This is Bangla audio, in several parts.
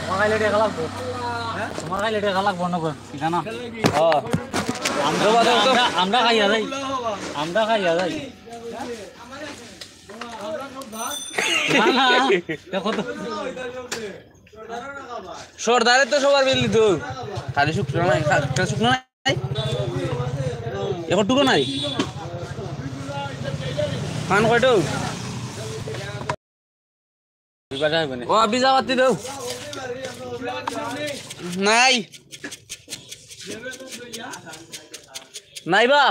Makanya dia kalah bro. Makanya dia kalah bono bro. Gimana? Oh. Amda kaya dai. Amda kaya dai. Mana? দেখো তো। সর্দারে তো সবার বিলি তো। খালি শুকনো নাই, খালি শুকনো নাই। এখন টুকো নাই। খান কয়টো? বিবাহ হবে না। ও বিজা বাতি দাও। নাই। নাই বা।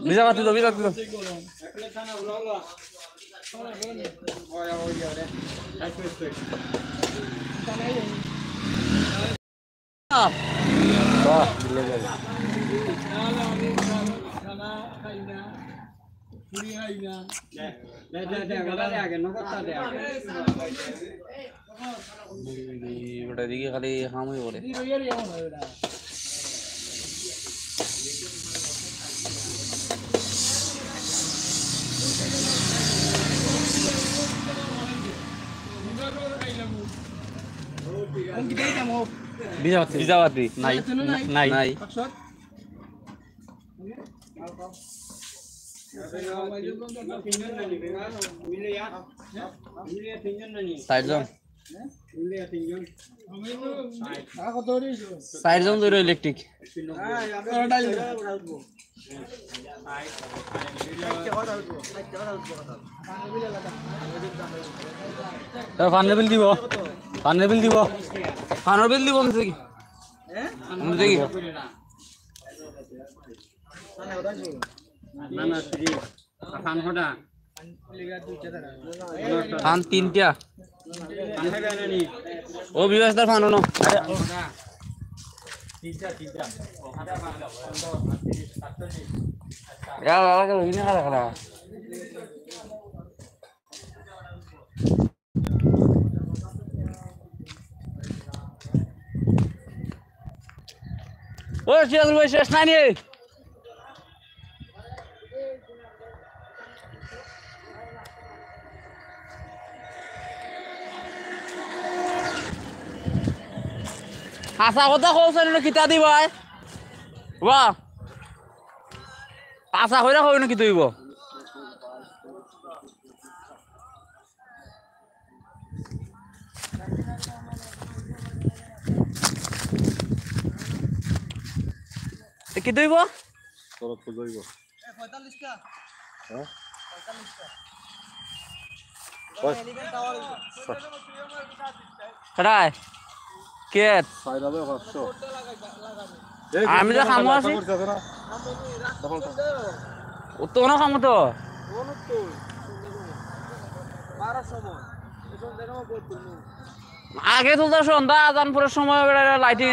বিজা বাতি দাও, বিজা বাতি দাও। দিকে খালি হামই বলে বিজাবাতি নাই নাই নাই সাইড জন ধরে ইলেকট্রিক ফানের বিল দিব ফানের বিল দিব ফানের বিল দিব দেখি দেখি ফান তিনটা ও বিবাসদার ফানো না ও সিরাজুল ভাই শেষ নাই নি হাসা কথা কওছেন না কিতা দিবাই বাহ আশা কইরা কই না কি দইব কি দইব তরফ তো দইব 45 টা হ্যাঁ 45 টা কড়াই কেট 4500 আমি যা খামো আছি ও তো না খামো তো আগে তো সন্ধ্যা আজান পরের সময় লাইটিং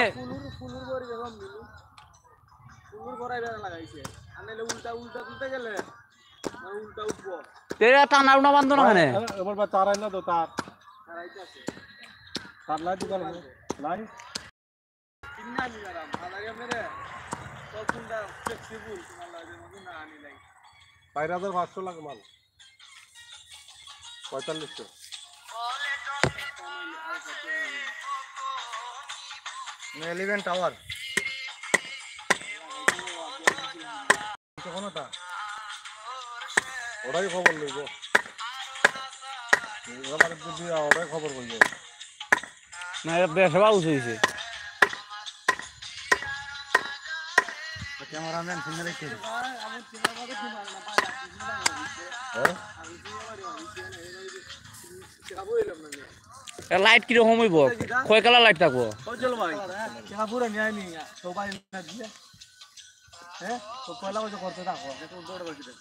টানা উনা বান্ধ না তার আইনা তো তার তার লাইট দোকান লাই বাইরে 500 লাখ মাল 4500 11 টাওয়ার কোনটা ওরাই খবর লইব আমার যদি ওরাই খবর কইব না এর বেশবা উঠেছে ক্যামেরাম্যান ফিল্মে রেখে আমি ক্যামেরাতে কি মারনা পায়া হ্যাঁ লাইট কি রকম হইব কয় কালার লাইট থাকবো চল ভাই কেনা পুরো নিয়ে নি সবাই না দিয়ে হ্যাঁ তো পয়লা কত করতে থাকো তো দৌড় বসে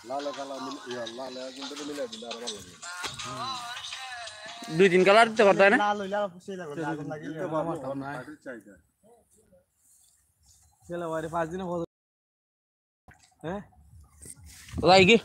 লাল কালার লাল কিন্তু মিলে দিলে আর ভালো লাগে দুই তিন কালার দিতে পারতা না লাল হইলা ফুসে লাগবে আগুন লাগিয়ে মাথা না চাইতা চলো বাইরে 5 দিনে হ্যাঁ লাইকি